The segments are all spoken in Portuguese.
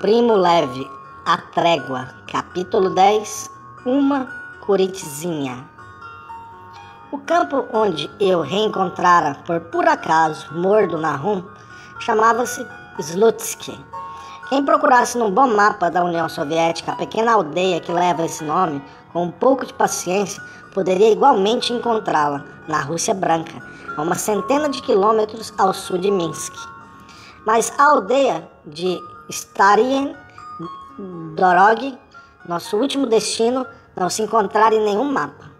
Primo Levi, A Trégua, capítulo 10, Uma Curitizinha. O campo onde eu reencontrara, por puro acaso, mordo na rum, chamava-se Slutsk. Quem procurasse num bom mapa da União Soviética a pequena aldeia que leva esse nome, com um pouco de paciência, poderia igualmente encontrá-la na Rússia Branca, a uma centena de quilômetros ao sul de Minsk. Mas a aldeia de Starye Dorog, nosso último destino, não se encontrara em nenhum mapa.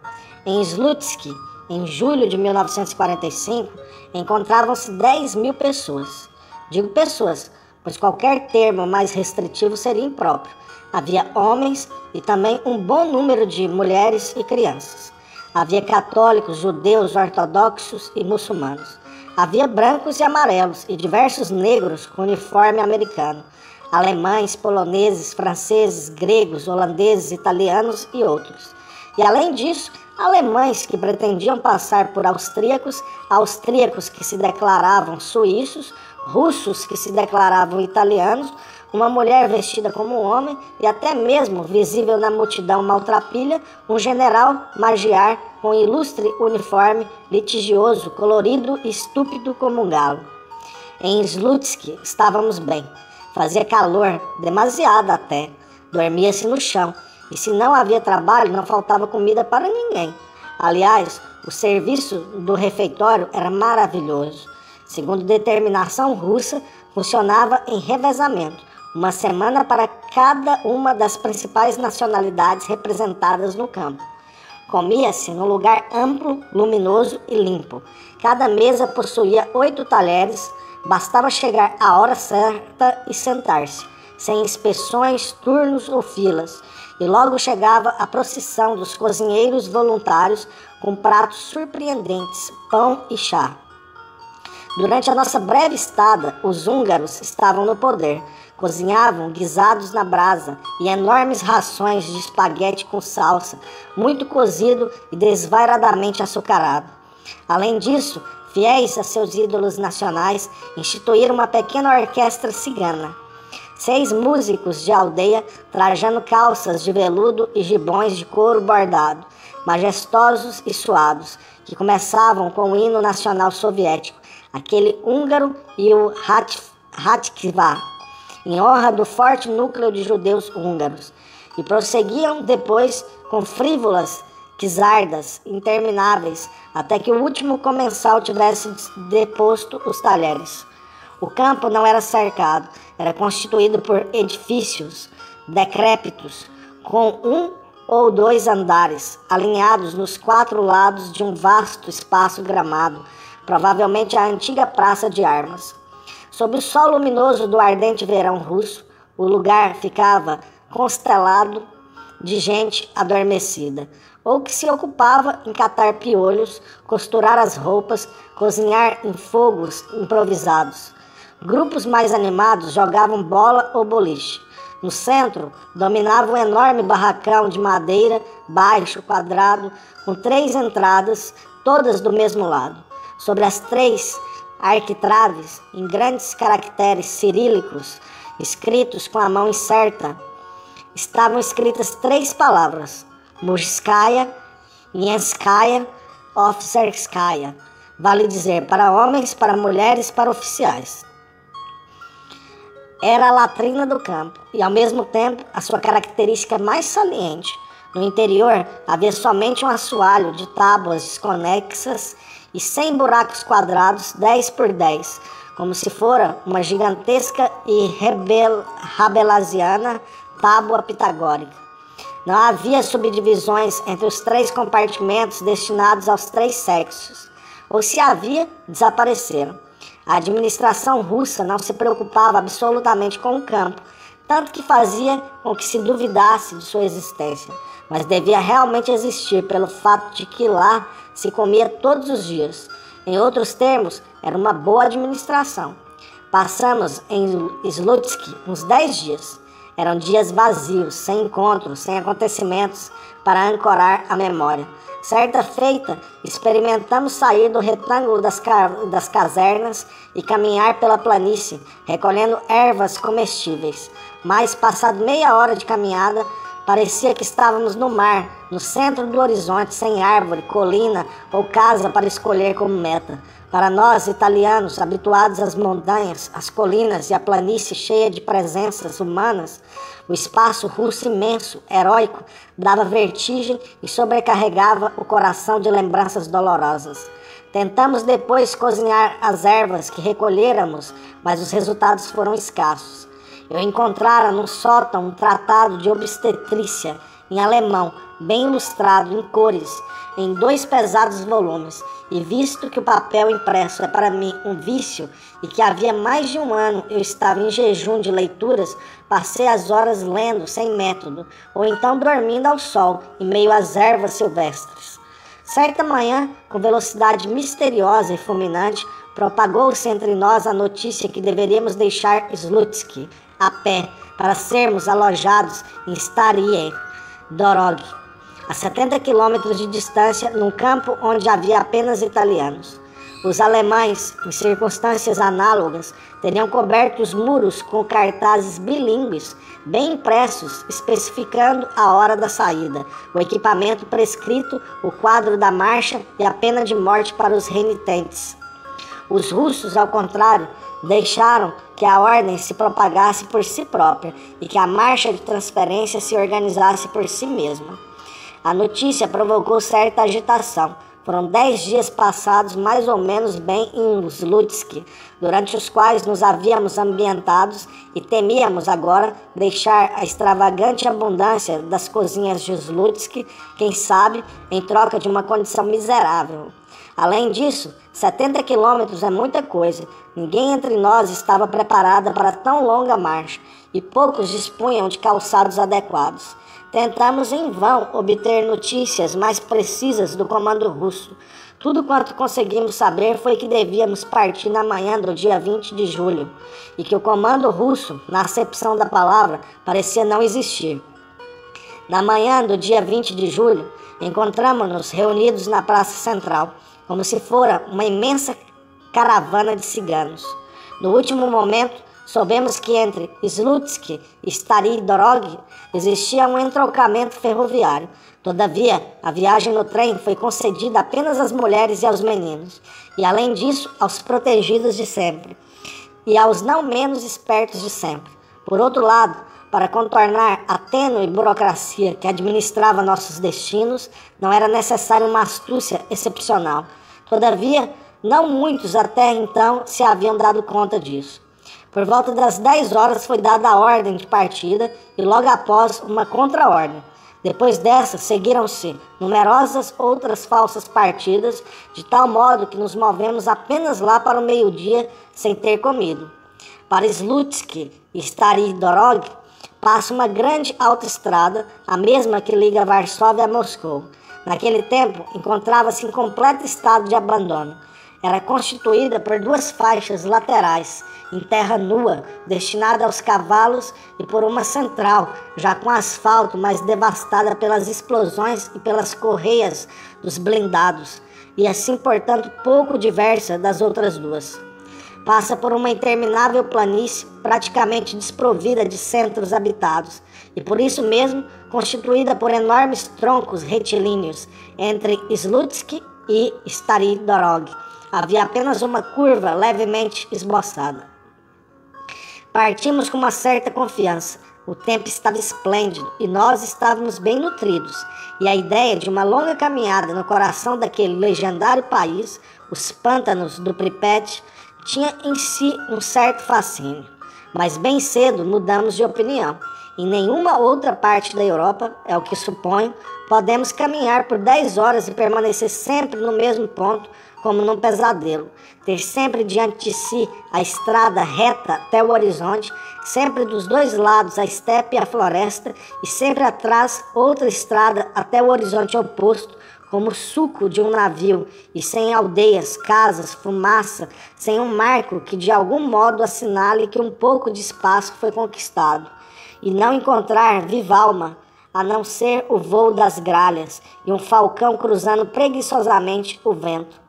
Em Slutsk, em julho de 1945, encontravam-se 10.000 pessoas. Digo pessoas, pois qualquer termo mais restritivo seria impróprio. Havia homens e também um bom número de mulheres e crianças. Havia católicos, judeus, ortodoxos e muçulmanos. Havia brancos e amarelos e diversos negros com uniforme americano, alemães, poloneses, franceses, gregos, holandeses, italianos e outros. E além disso, alemães que pretendiam passar por austríacos, austríacos que se declaravam suíços, russos que se declaravam italianos, uma mulher vestida como um homem e até mesmo, visível na multidão maltrapilha, um general magiar com ilustre uniforme, litigioso, colorido e estúpido como um galo. Em Slutsk estávamos bem. Fazia calor, demasiado até. Dormia-se no chão. E se não havia trabalho, não faltava comida para ninguém. Aliás, o serviço do refeitório era maravilhoso. Segundo determinação russa, funcionava em revezamento. Uma semana para cada uma das principais nacionalidades representadas no campo. Comia-se num lugar amplo, luminoso e limpo. Cada mesa possuía 8 talheres. Bastava chegar à hora certa e sentar-se, sem inspeções, turnos ou filas. E logo chegava a procissão dos cozinheiros voluntários com pratos surpreendentes, pão e chá. Durante a nossa breve estada, os húngaros estavam no poder. Cozinhavam guisados na brasa e enormes rações de espaguete com salsa, muito cozido e desvairadamente açucarado. Além disso, fiéis a seus ídolos nacionais, instituíram uma pequena orquestra cigana. 6 músicos de aldeia, trajando calças de veludo e gibões de couro bordado, majestosos e suados, que começavam com o hino nacional soviético, aquele húngaro e o Hatikvá, em honra do forte núcleo de judeus húngaros, e prosseguiam depois com frívolas quizardas intermináveis, até que o último comensal tivesse deposto os talheres. O campo não era cercado, era constituído por edifícios decrépitos, com 1 ou 2 andares, alinhados nos 4 lados de um vasto espaço gramado, provavelmente a antiga praça de armas. Sob o sol luminoso do ardente verão russo, o lugar ficava constelado de gente adormecida, ou que se ocupava em catar piolhos, costurar as roupas, cozinhar em fogos improvisados. Grupos mais animados jogavam bola ou boliche. No centro, dominava um enorme barracão de madeira, baixo, quadrado, com 3 entradas, todas do mesmo lado. Sobre as 3 arquitraves, em grandes caracteres cirílicos, escritos com a mão incerta, estavam escritas 3 palavras: Mujskaya, Yenskaya, Officerskaya, vale dizer, para homens, para mulheres, para oficiais. Era a latrina do campo e, ao mesmo tempo, a sua característica mais saliente. No interior, havia somente um assoalho de tábuas desconexas e 100 buracos quadrados 10 por 10, como se fora uma gigantesca e rabelaisiana tábua pitagórica. Não havia subdivisões entre os 3 compartimentos destinados aos 3 sexos, ou se havia, desapareceram. A administração russa não se preocupava absolutamente com o campo, tanto que fazia com que se duvidasse de sua existência, mas devia realmente existir pelo fato de que lá se comia todos os dias. Em outros termos, era uma boa administração. Passamos em Slutsk uns 10 dias. Eram dias vazios, sem encontros, sem acontecimentos para ancorar a memória. Certa feita, experimentamos sair do retângulo das casernas e caminhar pela planície, recolhendo ervas comestíveis. Mas, passado meia hora de caminhada, parecia que estávamos no mar, no centro do horizonte, sem árvore, colina ou casa para escolher como meta. Para nós, italianos, habituados às montanhas, às colinas e à planície cheia de presenças humanas, o espaço russo imenso, heróico, dava vertigem e sobrecarregava o coração de lembranças dolorosas. Tentamos depois cozinhar as ervas que recolhéramos, mas os resultados foram escassos. Eu encontrara num sótão um tratado de obstetrícia em alemão, bem ilustrado, em cores, em 2 pesados volumes, e visto que o papel impresso é para mim um vício e que havia mais de um ano eu estava em jejum de leituras, passei as horas lendo sem método, ou então dormindo ao sol, em meio às ervas silvestres. Certa manhã, com velocidade misteriosa e fulminante, propagou-se entre nós a notícia que deveríamos deixar Slutsk a pé, para sermos alojados em Starie Dorog, a 70 quilômetros de distância, num campo onde havia apenas italianos. Os alemães, em circunstâncias análogas, teriam coberto os muros com cartazes bilíngues, bem impressos, especificando a hora da saída, o equipamento prescrito, o quadro da marcha e a pena de morte para os renitentes. Os russos, ao contrário, deixaram que a ordem se propagasse por si própria e que a marcha de transferência se organizasse por si mesma. A notícia provocou certa agitação. Foram 10 dias passados mais ou menos bem em Slutsk, durante os quais nos havíamos ambientados e temíamos agora deixar a extravagante abundância das cozinhas de Slutsk, quem sabe, em troca de uma condição miserável. Além disso, 70 quilômetros é muita coisa. Ninguém entre nós estava preparada para tão longa marcha e poucos dispunham de calçados adequados. Tentamos em vão obter notícias mais precisas do comando russo. Tudo quanto conseguimos saber foi que devíamos partir na manhã do dia 20 de julho e que o comando russo, na acepção da palavra, parecia não existir. Na manhã do dia 20 de julho, encontramos-nos reunidos na Praça Central, como se fora uma imensa caravana de ciganos. No último momento, soubemos que entre Slutsk e Starie Dorog existia um entroncamento ferroviário. Todavia, a viagem no trem foi concedida apenas às mulheres e aos meninos, e além disso, aos protegidos de sempre, e aos não menos espertos de sempre. Por outro lado, para contornar a tênue burocracia que administrava nossos destinos, não era necessária uma astúcia excepcional. Todavia, não muitos até então se haviam dado conta disso. Por volta das 10 horas foi dada a ordem de partida e logo após uma contra-ordem. Depois dessa, seguiram-se numerosas outras falsas partidas, de tal modo que nos movemos apenas lá para o meio-dia sem ter comido. Para Slutsk e Starie Dorog passa uma grande autoestrada, a mesma que liga Varsóvia a Moscou. Naquele tempo, encontrava-se em completo estado de abandono. Era constituída por 2 faixas laterais, em terra nua, destinada aos cavalos, e por uma central, já com asfalto, mas devastada pelas explosões e pelas correias dos blindados, e assim, portanto, pouco diversa das outras 2. Passa por uma interminável planície, praticamente desprovida de centros habitados, e por isso mesmo constituída por enormes troncos retilíneos entre Slutsk e Starie Dorog. Havia apenas uma curva levemente esboçada. Partimos com uma certa confiança. O tempo estava esplêndido e nós estávamos bem nutridos. E a ideia de uma longa caminhada no coração daquele legendário país, os pântanos do Pripet, tinha em si um certo fascínio. Mas bem cedo mudamos de opinião. Em nenhuma outra parte da Europa, é o que suponho, podemos caminhar por 10 horas e permanecer sempre no mesmo ponto, como num pesadelo. Ter sempre diante de si a estrada reta até o horizonte, sempre dos 2 lados a estepe e a floresta, e sempre atrás outra estrada até o horizonte oposto, como o suco de um navio, e sem aldeias, casas, fumaça, sem um marco que de algum modo assinale que um pouco de espaço foi conquistado, e não encontrar viva alma, a não ser o vôo das gralhas e um falcão cruzando preguiçosamente o vento.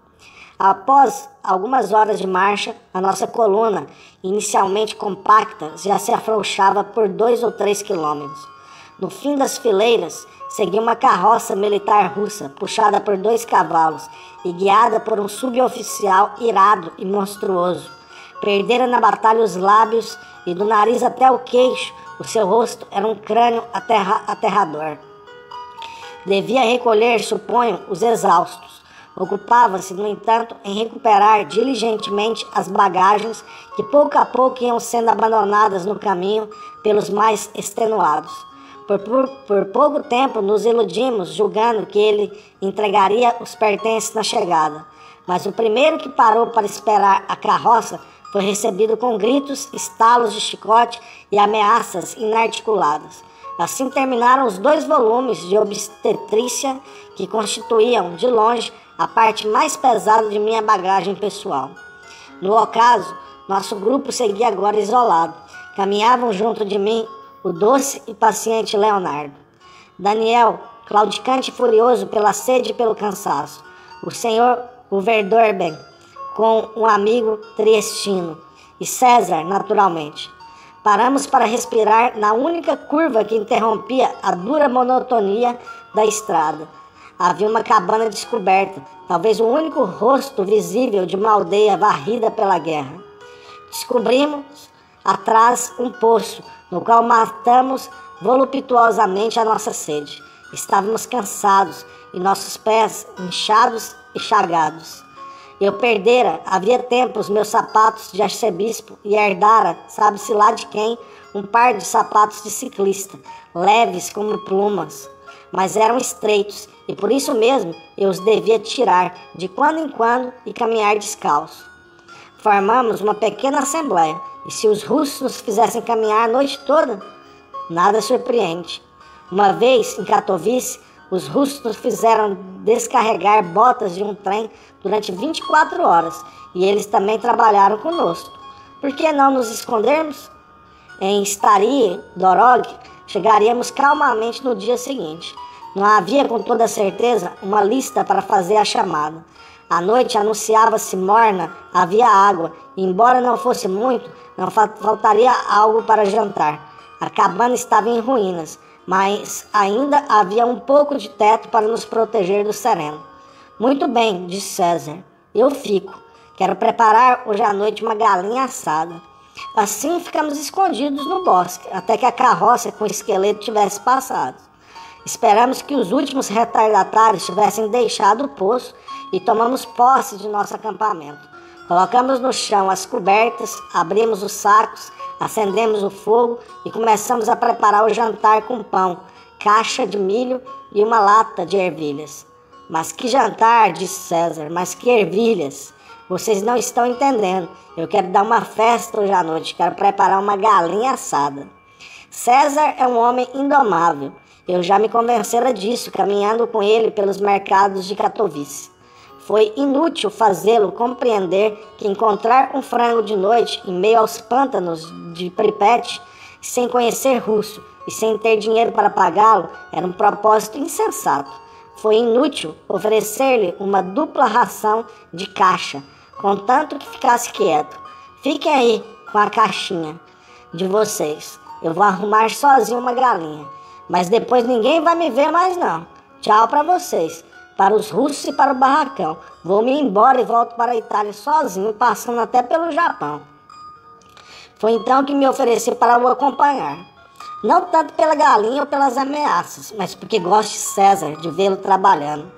Após algumas horas de marcha, a nossa coluna, inicialmente compacta, já se afrouxava por 2 ou 3 quilômetros. No fim das fileiras, seguia uma carroça militar russa, puxada por 2 cavalos e guiada por um suboficial irado e monstruoso. Perdera na batalha os lábios e do nariz até o queixo, o seu rosto era um crânio aterrador. Devia recolher, suponho, os exaustos. Ocupava-se, no entanto, em recuperar diligentemente as bagagens que pouco a pouco iam sendo abandonadas no caminho pelos mais extenuados. Por pouco tempo nos iludimos, julgando que ele entregaria os pertences na chegada. Mas o primeiro que parou para esperar a carroça foi recebido com gritos, estalos de chicote e ameaças inarticuladas. Assim terminaram os 2 volumes de obstetrícia que constituíam, de longe, a parte mais pesada de minha bagagem pessoal. No ocaso, nosso grupo seguia agora isolado. Caminhavam junto de mim o doce e paciente Leonardo. Daniel, claudicante e furioso pela sede e pelo cansaço. O senhor Verdorben, com um amigo triestino. E César, naturalmente. Paramos para respirar na única curva que interrompia a dura monotonia da estrada. Havia uma cabana descoberta, talvez o único rosto visível de uma aldeia varrida pela guerra. Descobrimos atrás um poço, no qual matamos voluptuosamente a nossa sede. Estávamos cansados e nossos pés inchados e chagados. Eu perdera, havia tempo, os meus sapatos de arcebispo e herdara, sabe-se lá de quem, um par de sapatos de ciclista, leves como plumas, mas eram estreitos e por isso mesmo eu os devia tirar de quando em quando e caminhar descalço. Formamos uma pequena assembleia e se os russos nos fizessem caminhar a noite toda, nada surpreende. Uma vez, em Katowice, os russos nos fizeram descarregar botas de um trem durante 24 horas e eles também trabalharam conosco. Por que não nos escondermos? Em Stary Dorog, chegaríamos calmamente no dia seguinte. Não havia, com toda certeza, uma lista para fazer a chamada. A noite anunciava-se morna, havia água, e embora não fosse muito, não faltaria algo para jantar. A cabana estava em ruínas, mas ainda havia um pouco de teto para nos proteger do sereno. Muito bem, disse César, eu fico. Quero preparar hoje à noite uma galinha assada. Assim ficamos escondidos no bosque, até que a carroça com o esqueleto tivesse passado. Esperamos que os últimos retardatários tivessem deixado o poço e tomamos posse de nosso acampamento. Colocamos no chão as cobertas, abrimos os sacos, acendemos o fogo e começamos a preparar o jantar com pão, caixa de milho e uma lata de ervilhas. Mas que jantar, disse César, mas que ervilhas! Vocês não estão entendendo. Eu quero dar uma festa hoje à noite, quero preparar uma galinha assada. César é um homem indomável. Eu já me convencera disso, caminhando com ele pelos mercados de Katowice. Foi inútil fazê-lo compreender que encontrar um frango de noite em meio aos pântanos de Pripyat, sem conhecer russo e sem ter dinheiro para pagá-lo, era um propósito insensato. Foi inútil oferecer-lhe uma dupla ração de caixa, contanto que ficasse quieto. Fiquem aí com a caixinha de vocês. Eu vou arrumar sozinho uma galinha. Mas depois ninguém vai me ver mais não. Tchau para vocês. Para os russos e para o barracão. Vou-me embora e volto para a Itália sozinho, passando até pelo Japão. Foi então que me ofereci para o acompanhar. Não tanto pela galinha ou pelas ameaças, mas porque gosto de César, de vê-lo trabalhando.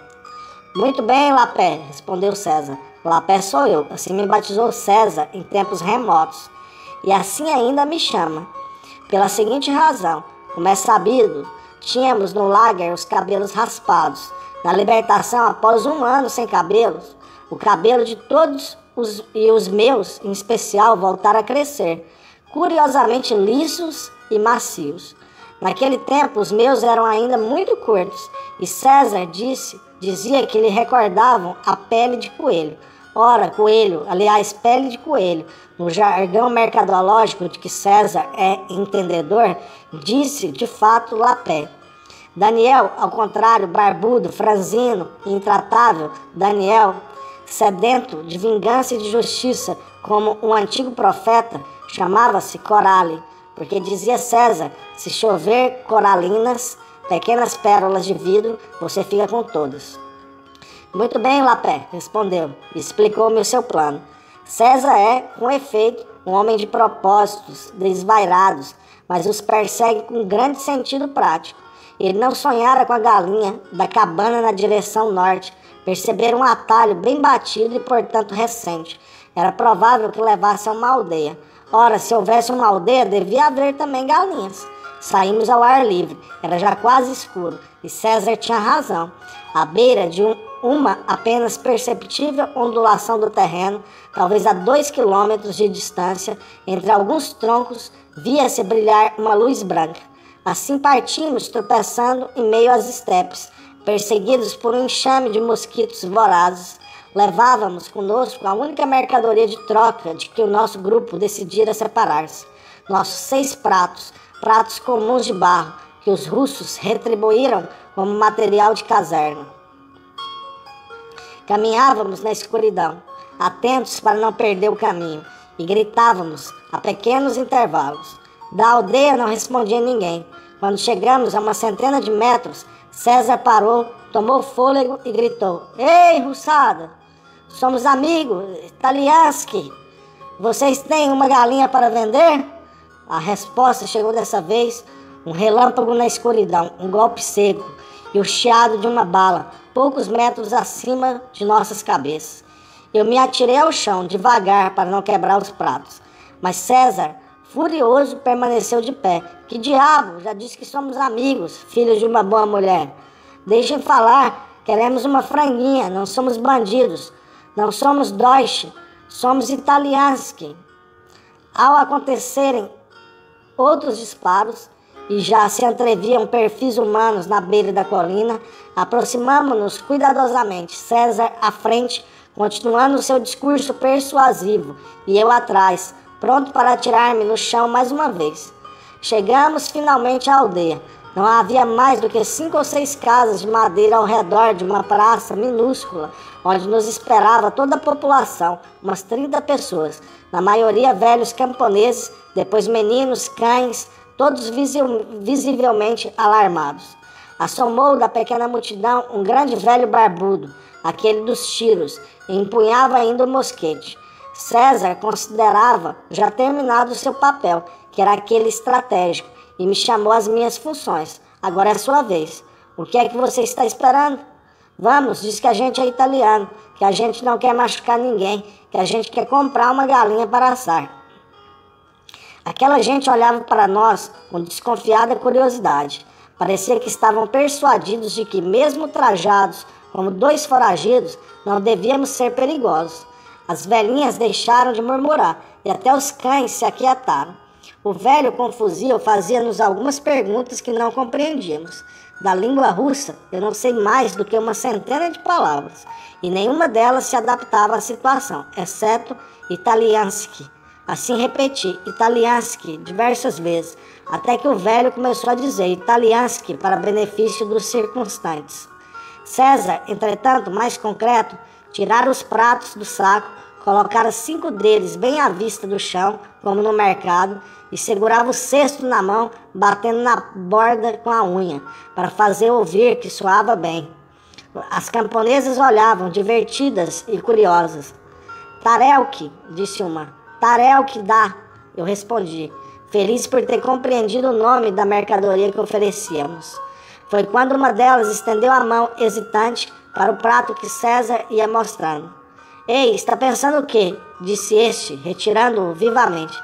Muito bem, Lapé, respondeu César. Lapé sou eu, assim me batizou César em tempos remotos. E assim ainda me chama. Pela seguinte razão, como é sabido, tínhamos no lager os cabelos raspados. Na libertação, após 1 ano sem cabelos, o cabelo de todos e os meus, em especial, voltaram a crescer, curiosamente lisos e macios. Naquele tempo, os meus eram ainda muito curtos, e César disse, dizia que lhe recordavam a pele de coelho. Ora, coelho, aliás, pele de coelho, no jargão mercadológico de que César é entendedor, disse de fato Lapé. Daniel, ao contrário, barbudo, franzino e intratável, Daniel, sedento de vingança e de justiça, como um antigo profeta, chamava-se Coralie, porque dizia César, se chover coralinas, pequenas pérolas de vidro, você fica com todas. Muito bem, Lapé, respondeu, e explicou-me o seu plano. César é, com efeito, um homem de propósitos desvairados, mas os persegue com grande sentido prático. Ele não sonhara com a galinha da cabana na direção norte, perceber um atalho bem batido e, portanto, recente. Era provável que levasse a uma aldeia. Ora, se houvesse uma aldeia, devia haver também galinhas. Saímos ao ar livre, era já quase escuro, e César tinha razão. À beira de uma apenas perceptível ondulação do terreno, talvez a 2 quilômetros de distância, entre alguns troncos, via-se brilhar uma luz branca. Assim partimos, tropeçando em meio às estepes, perseguidos por um enxame de mosquitos vorazes. Levávamos conosco a única mercadoria de troca de que o nosso grupo decidira separar-se. Nossos 6 pratos, pratos comuns de barro, que os russos retribuíram como material de caserna. Caminhávamos na escuridão, atentos para não perder o caminho, e gritávamos a pequenos intervalos. Da aldeia não respondia ninguém. Quando chegamos a uma centena de metros, César parou, tomou fôlego e gritou: Ei, russada! Somos amigos, Taliansky! Vocês têm uma galinha para vender? A resposta chegou dessa vez, um relâmpago na escuridão, um golpe seco e o chiado de uma bala, poucos metros acima de nossas cabeças. Eu me atirei ao chão, devagar, para não quebrar os pratos. Mas César, furioso, permaneceu de pé. Que diabo, já disse que somos amigos, filhos de uma boa mulher. Deixem falar, queremos uma franguinha, não somos bandidos. Não somos Deutsche, somos Italiansky. Ao acontecerem outros disparos, e já se entreviam perfis humanos na beira da colina, aproximamo-nos cuidadosamente, César à frente, continuando seu discurso persuasivo, e eu atrás, pronto para atirar-me no chão mais uma vez. Chegamos finalmente à aldeia. Não havia mais do que 5 ou 6 casas de madeira ao redor de uma praça minúscula, onde nos esperava toda a população, umas 30 pessoas, na maioria velhos camponeses, depois meninos, cães, todos visivelmente alarmados. Assomou da pequena multidão um grande velho barbudo, aquele dos tiros, e empunhava ainda o mosquete. César considerava já terminado o seu papel, que era aquele estratégico, e me chamou às minhas funções. Agora é a sua vez. O que é que você está esperando? Vamos, diz que a gente é italiano, que a gente não quer machucar ninguém, que a gente quer comprar uma galinha para assar. Aquela gente olhava para nós com desconfiada curiosidade. Parecia que estavam persuadidos de que, mesmo trajados como 2 foragidos, não devíamos ser perigosos. As velhinhas deixaram de murmurar e até os cães se aquietaram. O velho com fuzil fazia-nos algumas perguntas que não compreendíamos. Da língua russa, eu não sei mais do que uma centena de palavras, e nenhuma delas se adaptava à situação, exceto Italiansky. Assim repeti, Italiansky, diversas vezes, até que o velho começou a dizer Italiansky para benefício dos circunstantes. César, entretanto, mais concreto, tirara os pratos do saco, colocara 5 deles bem à vista do chão, como no mercado, e segurava o cesto na mão, batendo na borda com a unha, para fazer ouvir que soava bem. As camponesas olhavam, divertidas e curiosas. Tarelki, disse uma. Tarelki dá, eu respondi, feliz por ter compreendido o nome da mercadoria que oferecíamos. Foi quando uma delas estendeu a mão, hesitante, para o prato que César ia mostrando. Ei, está pensando o quê? Disse este, retirando-o vivamente.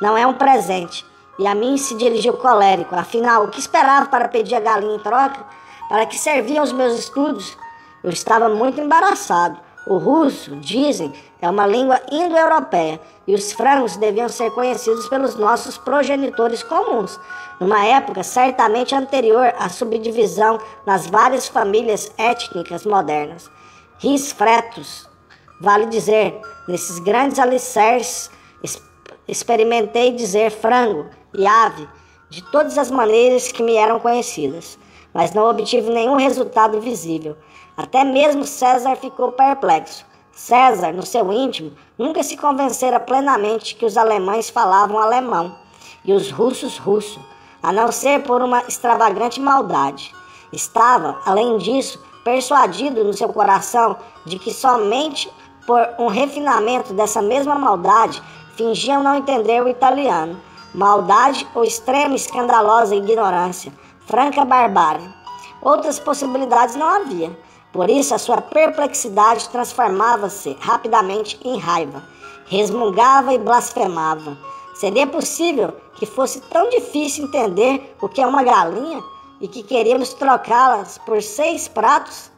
Não é um presente. E a mim se dirigiu colérico. Afinal, o que esperava para pedir a galinha em troca? Para que serviam os meus estudos? Eu estava muito embaraçado. O russo, dizem, é uma língua indo-europeia e os frangos deviam ser conhecidos pelos nossos progenitores comuns, numa época certamente anterior à subdivisão nas várias famílias étnicas modernas. Ris fretos, vale dizer, nesses grandes alicerces experimentei dizer frango e ave de todas as maneiras que me eram conhecidas, mas não obtive nenhum resultado visível. Até mesmo César ficou perplexo. César, no seu íntimo, nunca se convencera plenamente que os alemães falavam alemão e os russos russo, a não ser por uma extravagante maldade. Estava, além disso, persuadido no seu coração de que somente por um refinamento dessa mesma maldade fingiam não entender o italiano. Maldade ou extrema escandalosa ignorância, franca barbárie. Outras possibilidades não havia. Por isso, a sua perplexidade transformava-se rapidamente em raiva. Resmungava e blasfemava. Seria possível que fosse tão difícil entender o que é uma galinha e que queríamos trocá-las por 6 pratos?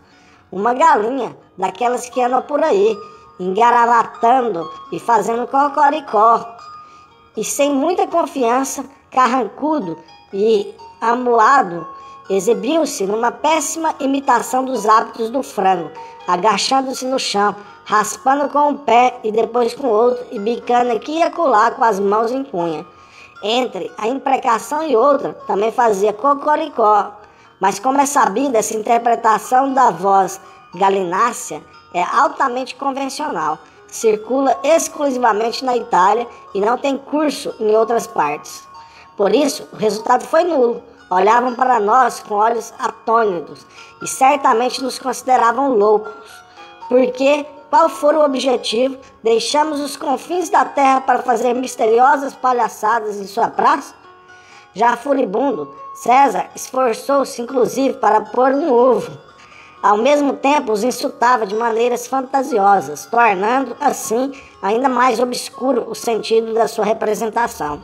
Uma galinha, daquelas que andam por aí, engaravatando e fazendo cocoricó. E sem muita confiança, carrancudo e amuado, exibiu-se numa péssima imitação dos hábitos do frango, agachando-se no chão, raspando com um pé e depois com o outro e bicando aqui e acolá com as mãos em punha. Entre a imprecação e outra, também fazia cocoricó, mas como é sabido, essa interpretação da voz galinácea é altamente convencional, circula exclusivamente na Itália e não tem curso em outras partes. Por isso, o resultado foi nulo. Olhavam para nós com olhos atônitos e certamente nos consideravam loucos. Porque, qual for o objetivo, deixamos os confins da terra para fazer misteriosas palhaçadas em sua praça? Já furibundo, César esforçou-se inclusive para pôr um ovo. Ao mesmo tempo, os insultava de maneiras fantasiosas, tornando, assim, ainda mais obscuro o sentido da sua representação.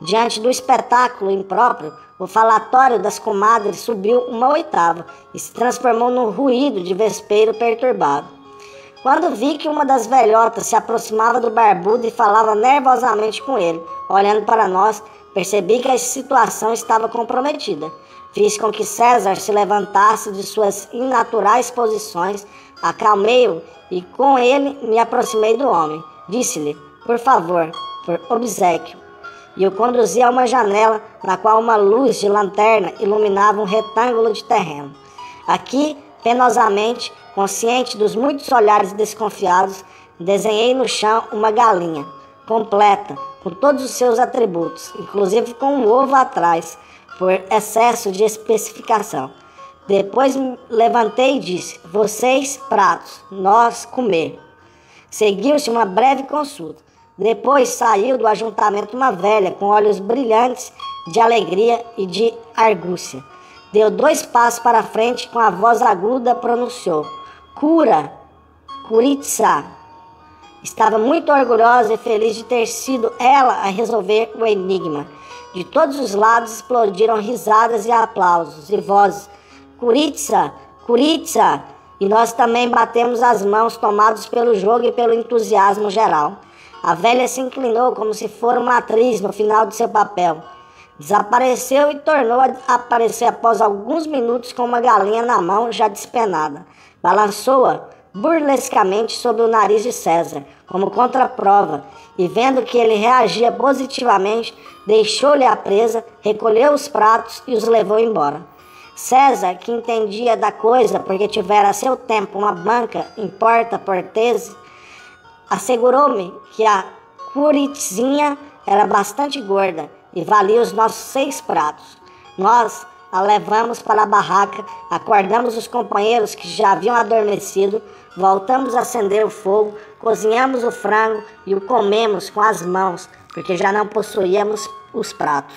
Diante do espetáculo impróprio, o falatório das comadres subiu uma oitava e se transformou num ruído de vespeiro perturbado. Quando vi que uma das velhotas se aproximava do barbudo e falava nervosamente com ele, olhando para nós, percebi que a situação estava comprometida. Fiz com que César se levantasse de suas inaturais posições, acalmei-o e com ele me aproximei do homem. Disse-lhe, por favor, por obséquio, e o conduzi a uma janela na qual uma luz de lanterna iluminava um retângulo de terreno. Aqui, penosamente, consciente dos muitos olhares desconfiados, desenhei no chão uma galinha, completa, com todos os seus atributos, inclusive com um ovo atrás, por excesso de especificação. Depois me levantei e disse, vocês pratos, nós comer. Seguiu-se uma breve consulta. Depois saiu do ajuntamento uma velha com olhos brilhantes de alegria e de argúcia. Deu 2 passos para frente e com a voz aguda pronunciou, cura, curitsa. Estava muito orgulhosa e feliz de ter sido ela a resolver o enigma. De todos os lados explodiram risadas e aplausos e vozes. Curitsa, curitsa! E nós também batemos as mãos, tomados pelo jogo e pelo entusiasmo geral. A velha se inclinou como se fora uma atriz no final de seu papel. Desapareceu e tornou a aparecer após alguns minutos com uma galinha na mão já despenada. Balançou-a burlescamente sobre o nariz de César, como contraprova, e vendo que ele reagia positivamente, deixou-lhe a presa, recolheu os pratos e os levou embora. César, que entendia da coisa porque tivera a seu tempo uma banca em Porta Portese, assegurou-me que a curitzinha era bastante gorda e valia os nossos 6 pratos. Nós a levamos para a barraca, acordamos os companheiros que já haviam adormecido, voltamos a acender o fogo, cozinhamos o frango e o comemos com as mãos, porque já não possuíamos os pratos.